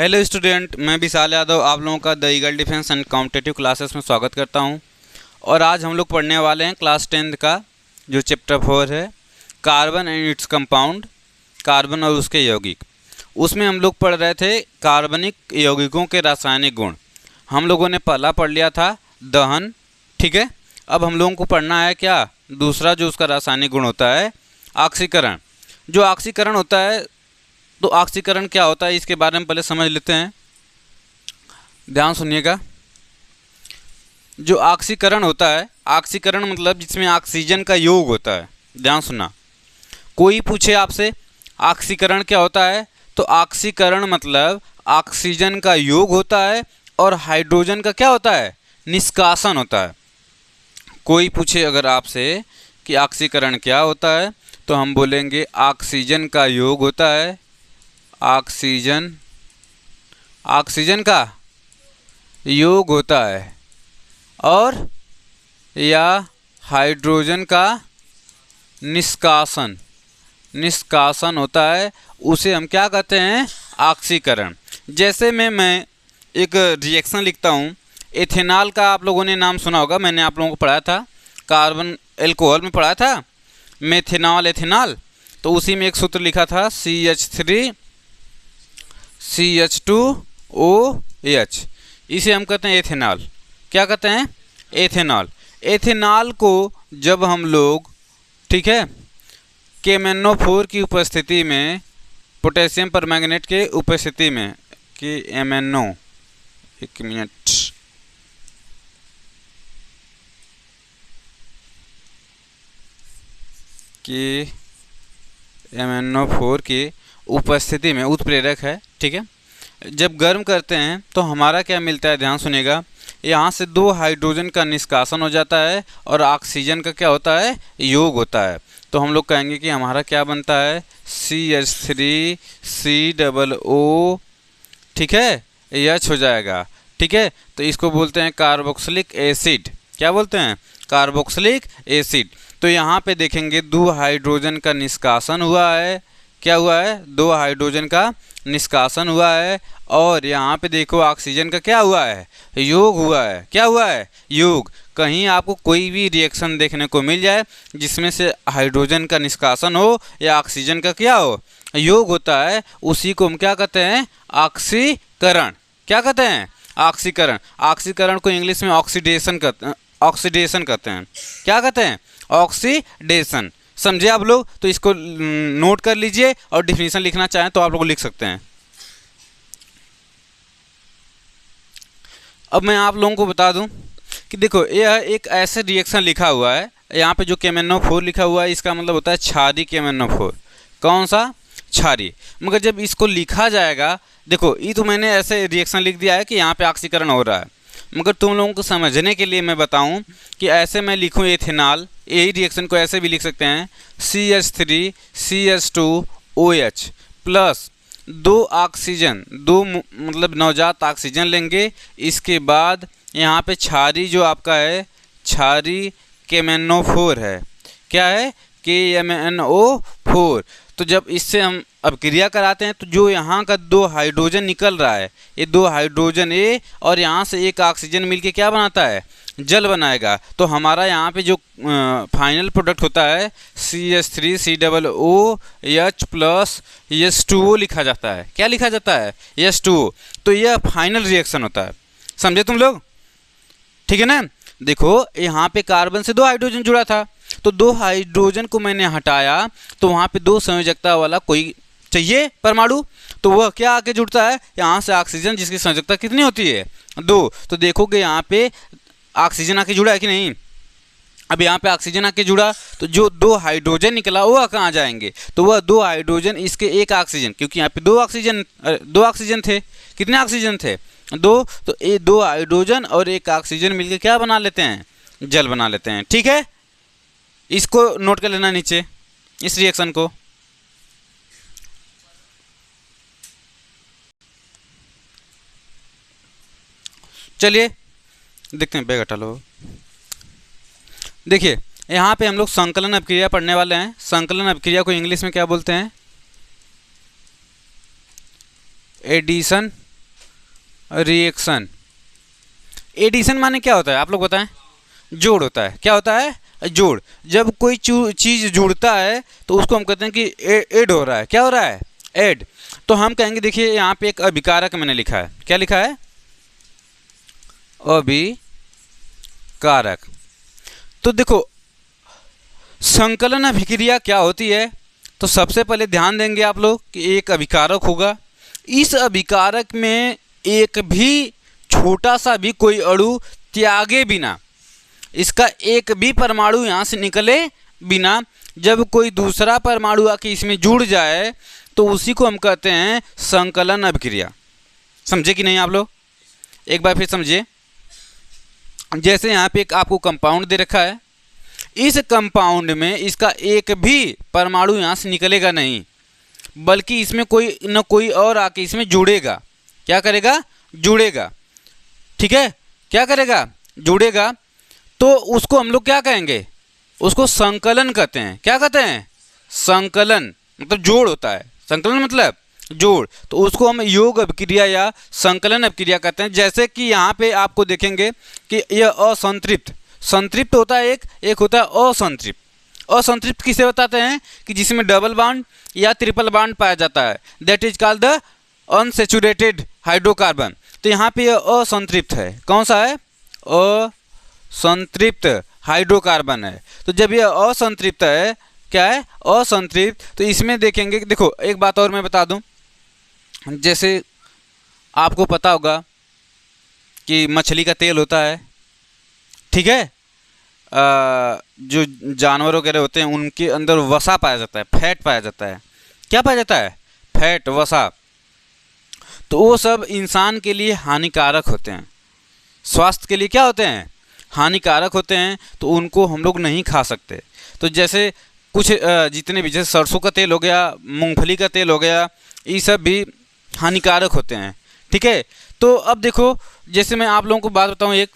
Hello student, मैं विशाल यादव आप लोगों का the eagle defence and competitive classes में स्वागत करता हूं। और आज हम लोग पढ़ने वाले हैं क्लास 10 का जो चैप्टर 4 है, carbon and its compound, carbon और उसके यौगिक। उसमें हम लोग पढ़ रहे थे कार्बनिक यौगिकों के रासायनिक गुण। हम लोगों ने पहला पढ़ लिया था दहन, ठीक है। अब हम लोगों को पढ़ना है क्या, दूसरा जो उसका रासायनिक गुण होता है ऑक्सीकरण। जो ऑक्सीकरण होता है, तो ऑक्सीकरण क्या होता है इसके बारे में पहले समझ लेते हैं। ध्यान सुनिएगा। जो ऑक्सीकरण होता है, ऑक्सीकरण मतलब जिसमें ऑक्सीजन का योग होता है। ध्यान सुनना, कोई पूछे आपसे ऑक्सीकरण क्या होता है, तो ऑक्सीकरण मतलब ऑक्सीजन का योग होता है और हाइड्रोजन का क्या होता है, निष्कासन होता है। कोई पूछे अगर आपसे कि ऑक्सीकरण क्या होता है, तो हम बोलेंगे ऑक्सीजन का योग होता है, ऑक्सीजन का योग होता है, और या हाइड्रोजन का निष्कासन होता है। उसे हम क्या कहते हैं, ऑक्सीकरण। जैसे मैं एक रिएक्शन लिखता हूँ, एथेनॉल का आप लोगों ने नाम सुना होगा, मैंने आप लोगों को पढ़ाया था, कार्बन एल्कोहल में पढ़ाया था, मेथेनॉल एथेनॉल। तो उसी में एक सूत्र लिखा था CH3 CH2OH, इसे हम कहते हैं एथेनॉल। क्या कहते हैं, एथेनॉल। एथेनॉल को जब हम लोग, ठीक है, KMnO4 की उपस्थिति में, पोटेशियम परमैंगनेट के उपस्थिति में, KMnO, एक मिनट, KMnO4 की उपस्थिति में, उत्प्रेरक है, ठीक है। जब गर्म करते हैं तो हमारा क्या मिलता है, ध्यान सुनिएगा, यहाँ से 2 हाइड्रोजन का निष्कासन हो जाता है और ऑक्सीजन का क्या होता है, योग होता है। तो हम लोग कहेंगे कि हमारा क्या बनता है, CH3COO, ठीक है, H हो जाएगा, ठीक है। तो इसको बोलते हैं कार्बोक्सिलिक एसिड। क्या बोलते हैं, कार्बोक्सिलिक एसिड। तो यहाँ पे देखेंगे 2 हाइड्रोजन का निष्कासन हुआ है। क्या हुआ है, 2 हाइड्रोजन का निष्कासन हुआ है, और यहाँ पे देखो ऑक्सीजन का क्या हुआ है, योग हुआ है। क्या हुआ है, योग। कहीं आपको कोई भी रिएक्शन देखने को मिल जाए जिसमें से हाइड्रोजन का निष्कासन हो या ऑक्सीजन का क्या हो, योग होता है, उसी को हम क्या कहते हैं, ऑक्सीकरण। क्या कहते हैं, ऑक्सीकरण। ऑक्सीकरण को इंग्लिश में ऑक्सीडेशन कहते हैं, क्या कहते हैं, ऑक्सीडेशन। समझे आप लोग, तो इसको नोट कर लीजिए, और डिफिनीशन लिखना चाहें तो आप लोग लिख सकते हैं। अब मैं आप लोगों को बता दूं कि देखो, यह एक ऐसे रिएक्शन लिखा हुआ है, यहाँ पे जो KMnO4 लिखा हुआ है, इसका मतलब होता है क्षारीय KMnO4। कौन सा, क्षारीय। मगर जब इसको लिखा जाएगा, देखो ये तो मैंने ऐसे रिएक्शन लिख दिया है कि यहाँ पे ऑक्सीकरण हो रहा है, मगर तुम लोगों को समझने के लिए मैं बताऊं कि ऐसे मैं लिखूं एथेनॉल, यही रिएक्शन को ऐसे भी लिख सकते हैं, CH3 CH2OH प्लस 2 ऑक्सीजन, 2 मतलब नवजात ऑक्सीजन लेंगे। इसके बाद यहाँ पे क्षारीय जो आपका है, क्षारीय KMnO4 है। क्या है, KMnO4। तो जब इससे हम अब क्रिया कराते हैं, तो जो यहाँ का 2 हाइड्रोजन निकल रहा है, ये 2 हाइड्रोजन ए और यहाँ से एक ऑक्सीजन मिलके क्या बनाता है, जल बनाएगा। तो हमारा यहाँ पे जो फाइनल प्रोडक्ट होता है CH3COOH प्लस H2O लिखा जाता है। क्या लिखा जाता है, H2O। तो यह फाइनल रिएक्शन होता है। समझे तुम लोग, ठीक है ना। देखो यहाँ पे कार्बन से 2 हाइड्रोजन जुड़ा था, तो 2 हाइड्रोजन को मैंने हटाया, तो वहाँ पे 2 संयोजकता वाला कोई चाहिए परमाणु, तो वह क्या आके जुड़ता है, यहाँ से ऑक्सीजन, जिसकी संयोजकता कितनी होती है, 2। तो देखोगे यहाँ पे ऑक्सीजन आके जुड़ा है कि नहीं। अब यहाँ पे ऑक्सीजन आके जुड़ा, तो जो 2 हाइड्रोजन निकला वह कहाँ जाएंगे, तो वह 2 हाइड्रोजन इसके एक ऑक्सीजन, क्योंकि यहाँ पे 2 ऑक्सीजन थे। कितने ऑक्सीजन थे, 2। तो ये 2 हाइड्रोजन और एक ऑक्सीजन मिलकर क्या बना लेते हैं, जल बना लेते हैं, ठीक है। इसको नोट कर लेना नीचे, इस रिएक्शन को। चलिए देखते हैं, बैग हटा लो। देखिए यहाँ पे हम लोग संकलन अभिक्रिया पढ़ने वाले हैं। संकलन अभिक्रिया को इंग्लिश में क्या बोलते हैं, एडिशन रिएक्शन। एडिशन माने क्या होता है आप लोग बताएं? जोड़ होता है। क्या होता है? जोड़। जब कोई चीज़ जुड़ता है तो उसको हम कहते हैं कि ऐड हो रहा है। क्या हो रहा है? ऐड। तो हम कहेंगे, देखिए यहाँ पे एक अभिकारक मैंने लिखा है। क्या लिखा है? अभिकारक। तो देखो संकलन अभिक्रिया क्या होती है, तो सबसे पहले ध्यान देंगे आप लोग कि एक अभिकारक होगा। इस अभिकारक में एक भी छोटा सा भी कोई अणु त्यागे बिना, इसका एक भी परमाणु यहाँ से निकले बिना, जब कोई दूसरा परमाणु आके इसमें जुड़ जाए तो उसी को हम कहते हैं संकलन अभिक्रिया। समझे कि नहीं आप लोग? एक बार फिर समझिए। जैसे यहाँ पे एक आपको कंपाउंड दे रखा है, इस कंपाउंड में इसका एक भी परमाणु यहाँ से निकलेगा नहीं, बल्कि इसमें कोई न कोई और आके इसमें जुड़ेगा। क्या करेगा? जुड़ेगा। ठीक है, क्या करेगा? जुड़ेगा। तो उसको हम लोग क्या कहेंगे? उसको संकलन कहते हैं। क्या कहते हैं? संकलन मतलब जोड़ होता है। संकलन मतलब जोड़। तो उसको हम योग अभिक्रिया या संकलन अभिक्रिया कहते हैं। जैसे कि यहाँ पे आपको देखेंगे कि यह असंतृप्त, संतृप्त होता है एक होता है असंतृप्त। असंतृप्त किसे बताते हैं? कि जिसमें डबल बॉन्ड या ट्रिपल बॉन्ड पाया जाता है, that is called the unsaturated hydrocarbon. तो यहाँ पे यह असंतृप्त है। कौन सा है? असंतृप्त हाइड्रोकार्बन है। तो जब यह असंतृप्त है, क्या है? असंतृप्त, तो इसमें देखेंगे कि देखो एक बात और मैं बता दूं, जैसे आपको पता होगा कि मछली का तेल होता है। ठीक है, जो जानवर वगैरह होते हैं उनके अंदर वसा पाया जाता है, फैट पाया जाता है। क्या पाया जाता है? फैट, वसा। तो वो सब इंसान के लिए हानिकारक होते हैं, स्वास्थ्य के लिए क्या होते हैं? हानिकारक होते हैं। तो उनको हम लोग नहीं खा सकते। तो जैसे कुछ जितने भी, जैसे सरसों का तेल हो गया, मूंगफली का तेल हो गया, ये सब भी हानिकारक होते हैं। ठीक है। तो अब देखो, जैसे मैं आप लोगों को बात बताऊं एक,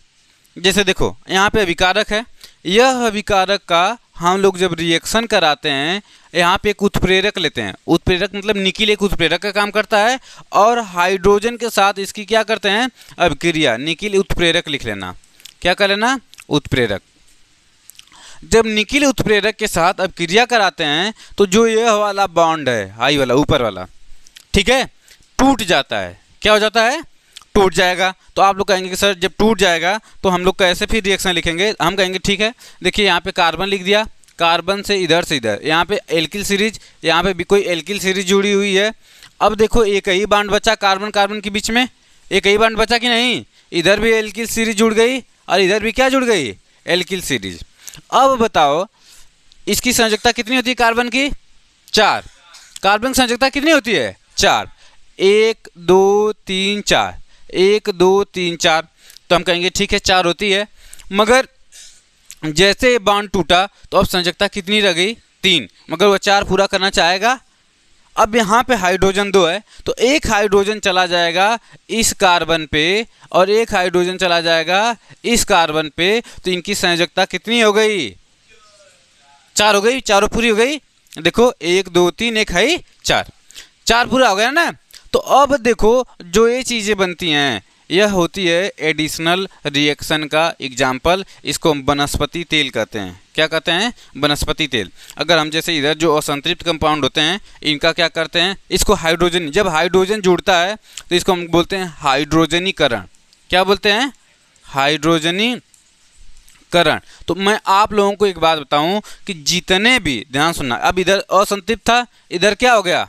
जैसे देखो यहाँ पे अभिकारक है। यह अभिकारक का हम लोग जब रिएक्शन कराते हैं, यहाँ पे एक उत्प्रेरक लेते हैं। उत्प्रेरक मतलब निकिल एक उत्प्रेरक का काम करता है, और हाइड्रोजन के साथ इसकी क्या करते हैं? अभिक्रिया। निकिल उत्प्रेरक लिख लेना। क्या कर लेना? उत्प्रेरक। जब निकिल उत्प्रेरक के साथ अभिक्रिया कराते हैं तो जो यह वाला बॉन्ड है, हाई वाला, ऊपर वाला, ठीक है, टूट जाता है। क्या हो जाता है? टूट जाएगा। तो आप लोग कहेंगे कि सर जब टूट जाएगा तो हम लोग कैसे फिर रिएक्शन लिखेंगे? हम कहेंगे ठीक है, देखिए यहाँ पे कार्बन लिख दिया, कार्बन से इधर, यहाँ पे एल्किल सीरीज, यहाँ पे भी कोई एल्किल सीरीज जुड़ी हुई है। अब देखो एक ही बॉन्ड बचा कार्बन कार्बन के बीच में, एक ही बॉन्ड बचा कि नहीं? इधर भी एल्किल सीरीज जुड़ गई और इधर भी क्या जुड़ गई? Alkyl series. अब बताओ इसकी संयोजकता कितनी होती है कार्बन की? 4। कार्बन की संयोजकता कितनी होती है? 4। 1 2 3 4, 1 2 3 4। तो हम कहेंगे ठीक है 4 होती है, मगर जैसे ये बॉन्ड टूटा तो अब संयोजकता कितनी रह गई? 3, मगर वो 4 पूरा करना चाहेगा। अब यहाँ पे हाइड्रोजन 2 है, तो एक हाइड्रोजन चला जाएगा इस कार्बन पे और एक हाइड्रोजन चला जाएगा इस कार्बन पे। तो इनकी संयोजकता कितनी हो गई? 4 हो गई। चारों पूरी हो गई। देखो 1 2 3, एक है 4, 4 पूरा हो गया ना। तो अब देखो जो ये चीज़ें बनती हैं, यह होती है एडिशनल रिएक्शन का एग्जाम्पल। इसको हम वनस्पति तेल कहते हैं। क्या कहते हैं? वनस्पति तेल। अगर हम जैसे इधर जो असंतृप्त कंपाउंड होते हैं, इनका क्या करते हैं? इसको हाइड्रोजन, जब हाइड्रोजन जुड़ता है तो इसको हम बोलते हैं हाइड्रोजनीकरण। क्या बोलते हैं? हाइड्रोजनीकरण। तो मैं आप लोगों को एक बात बताऊं कि जितने भी, ध्यान सुनना, अब इधर असंतृप्त था, इधर क्या हो गया?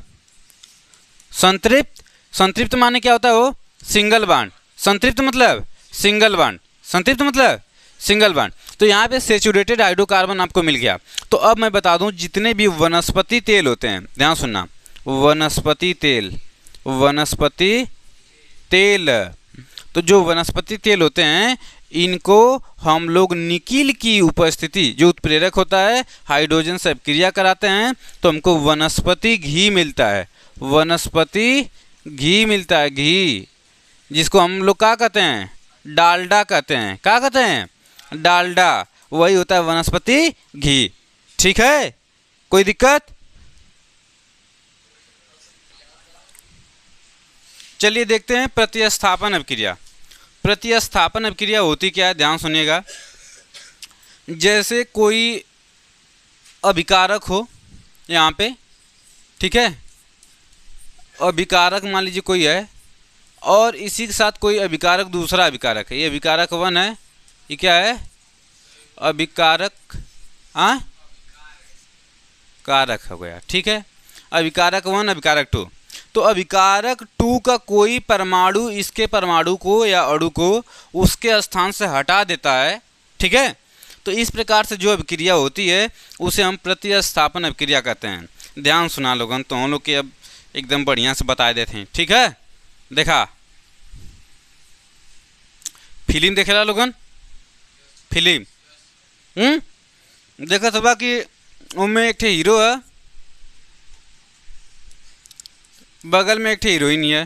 संतृप्त। संतृप्त माने क्या होता है? वो सिंगल बॉन्ड। संतृप्त मतलब सिंगल बॉन्ड, संतृप्त मतलब सिंगल बॉन्ड। तो यहाँ पे सैचुरेटेड हाइड्रोकार्बन आपको मिल गया। तो अब मैं बता दूं जितने भी वनस्पति तेल होते हैं, ध्यान सुनना, वनस्पति तेल, वनस्पति तेल, तो जो वनस्पति तेल होते हैं इनको हम लोग निकिल की उपस्थिति, जो उत्प्रेरक होता है, हाइड्रोजन से अभिक्रिया कराते हैं तो हमको वनस्पति घी मिलता है। वनस्पति घी मिलता है, घी, जिसको हम लोग क्या कहते हैं? डालडा कहते हैं। क्या कहते हैं? डालडा। वही होता है वनस्पति घी। ठीक है, कोई दिक्कत? चलिए देखते हैं प्रतिस्थापन अभिक्रिया। प्रतिस्थापन अभिक्रिया होती क्या है, ध्यान सुनिएगा। जैसे कोई अभिकारक हो यहाँ पे, ठीक है, अभिकारक मान लीजिए कोई है और इसी के साथ कोई अभिकारक दूसरा अभिकारक है। ये अभिकारक 1 है, ये क्या है, अभिकारक कारक हो गया, ठीक है। अभिकारक 1 अभिकारक 2, तो अभिकारक 2 का कोई परमाणु इसके परमाणु को या अणु को उसके स्थान से हटा देता है, ठीक है। तो इस प्रकार से जो अभिक्रिया होती है उसे हम प्रतिस्थापन अभिक्रिया कहते हैं। ध्यान सुना लोगन, तो हम लोग के अब एकदम बढ़िया से बता देते हैं, ठीक है। देखा फिल्म देखेला लोगन, फिल्म देखा था कि उनमें एक ठे हीरो है, बगल में एक ठे हीरोइन है,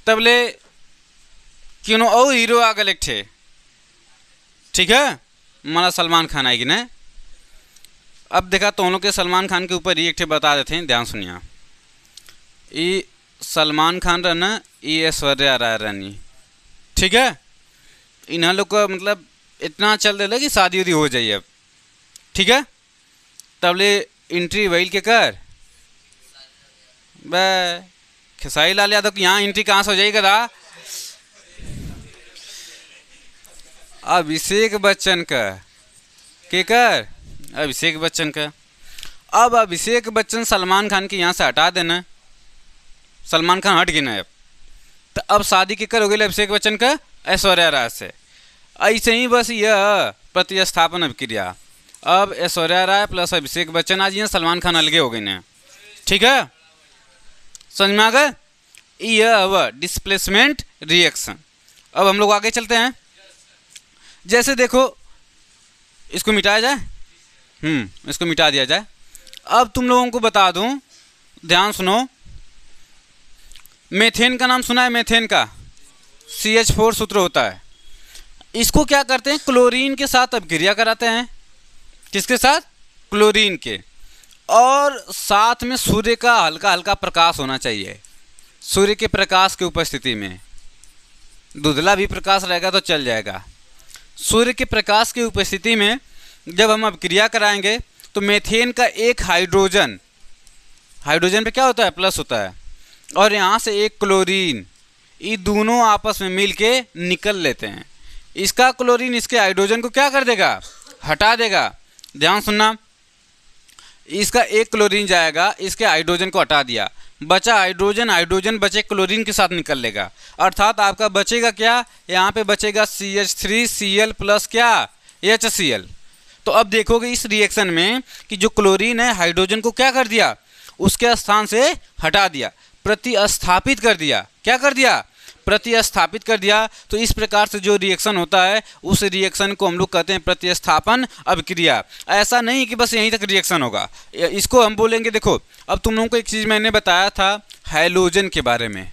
तबले क्यों और हीरो आ गल एक ठे, ठीक है, हमारा सलमान खान आएगी ना। अब देखा तो हम लोग के सलमान खान के ऊपर ही एक ठे बता देते हैं, ध्यान सुनिए। ये सलमान खान रहना, ये ऐश्वर्या राय रानी, ठीक है। इन्हें लोग का मतलब इतना चल रहा कि शादी उदी हो जाइए अब, ठीक है। तबले एंट्री वही के कर बे खेसारी लाल यादव की यहाँ एंट्री कहाँ से हो जाएगी दा, अभिषेक बच्चन का के कर, अभिषेक बच्चन का। अब अभिषेक बच्चन सलमान खान के यहाँ से हटा देना, सलमान खान हट गए ना अब, तो अब शादी के कर हो गई अभिषेक बच्चन का ऐश्वर्या राय से। ऐसे ही बस यह प्रतिस्थापन अभिक्रिया, अब ऐश्वर्या राय प्लस अभिषेक बच्चन आज यहाँ सलमान खान अलगे हो गए ना, ठीक है, समझ में आ गए। यह अब डिस्प्लेसमेंट रिएक्शन। अब हम लोग आगे चलते हैं। जैसे देखो इसको मिटाया जाए, इसको मिटा दिया जाए। अब तुम लोगों को बता दूं, ध्यान सुनो, मेथेन का नाम सुना है, मेथेन का CH4 सूत्र होता है। इसको क्या करते हैं, क्लोरीन के साथ अभिक्रिया कराते हैं, किसके साथ, क्लोरीन के, और साथ में सूर्य का हल्का हल्का प्रकाश होना चाहिए। सूर्य के प्रकाश की उपस्थिति में, धुंधला भी प्रकाश रहेगा तो चल जाएगा। सूर्य के प्रकाश की उपस्थिति में जब हम अभिक्रिया कराएंगे तो मेथेन का एक हाइड्रोजन, हाइड्रोजन पे क्या होता है, प्लस होता है, और यहाँ से एक क्लोरीन, ये दोनों आपस में मिल के निकल लेते हैं। इसका क्लोरीन इसके हाइड्रोजन को क्या कर देगा, हटा देगा। ध्यान सुनना, इसका एक क्लोरीन जाएगा, इसके हाइड्रोजन को हटा दिया, बचा हाइड्रोजन, हाइड्रोजन बचे क्लोरीन के साथ निकल लेगा, अर्थात आपका बचेगा क्या, यहाँ पे बचेगा CH3Cl प्लस क्या, HCl। तो अब देखोगे इस रिएक्शन में कि जो क्लोरीन है हाइड्रोजन को क्या कर दिया, उसके स्थान से हटा दिया, प्रतिस्थापित कर दिया। क्या कर दिया, प्रतिस्थापित कर दिया। तो इस प्रकार से जो रिएक्शन होता है उस रिएक्शन को हम लोग कहते हैं प्रतिस्थापन अभिक्रिया। ऐसा नहीं कि बस यहीं तक रिएक्शन होगा, इसको हम बोलेंगे। देखो अब तुम लोगों को एक चीज़ मैंने बताया था हैलोजन के बारे में,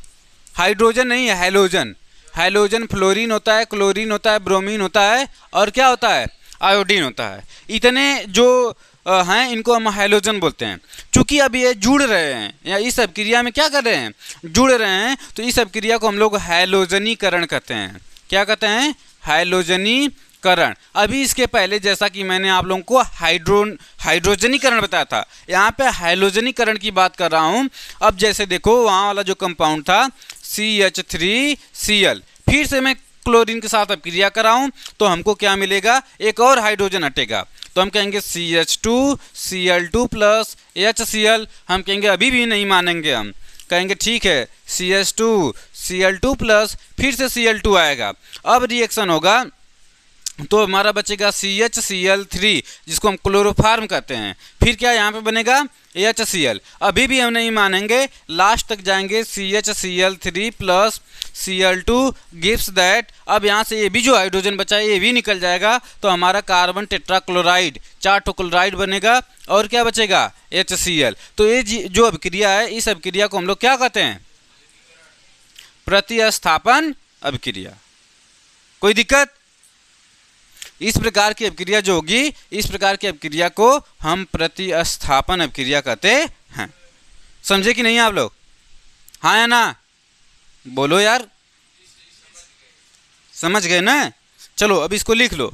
हाइड्रोजन नहीं है, हैलोजन। हैलोजन फ्लोरीन होता है, क्लोरीन होता है, ब्रोमीन होता है, और क्या होता है, आयोडीन होता है। इतने जो हैं इनको हम हैलोजन बोलते हैं। चूंकि अब ये जुड़ रहे हैं या इस अभिक्रिया में क्या कर रहे हैं, जुड़ रहे हैं, तो इस अभिक्रिया को हम लोग हैलोजनीकरण कहते हैं। क्या कहते हैं, हैलोजनीकरण। अभी इसके पहले जैसा कि मैंने आप लोगों को हाइड्रोजनीकरण बताया था, यहाँ पे हैलोजनीकरण की बात कर रहा हूँ। अब जैसे देखो वहाँ वाला जो कंपाउंड था CH3Cl, फिर से मैं क्लोरीन के साथ अभिक्रिया कराऊं तो हमको क्या मिलेगा, एक और हाइड्रोजन हटेगा, तो हम कहेंगे CH2Cl2 प्लस HCl। हम कहेंगे अभी भी नहीं मानेंगे, हम कहेंगे ठीक है CH2Cl2 प्लस फिर से Cl2 आएगा। अब रिएक्शन होगा तो हमारा बचेगा CHCl3 जिसको हम क्लोरोफार्म कहते हैं। फिर क्या यहाँ पे बनेगा HCl। अभी भी हम नहीं मानेंगे, लास्ट तक जाएंगे CHCl3 plus Cl2 gives that. अब यहाँ से ये भी जो हाइड्रोजन बचा है ये भी निकल जाएगा, तो हमारा कार्बन टेट्राक्लोराइड, 4 क्लोराइड बनेगा, और क्या बचेगा HCl। तो ये जो अभिक्रिया है इस अभिक्रिया को हम लोग क्या कहते हैं, प्रतिस्थापन अभिक्रिया। कोई दिक्कत, इस प्रकार की अभिक्रिया जो होगी, इस प्रकार की अभिक्रिया को हम प्रतिस्थापन अभिक्रिया कहते हैं। समझे कि नहीं आप लोग, हाँ या ना, बोलो यार। समझ गए ना? चलो अब इसको लिख लो।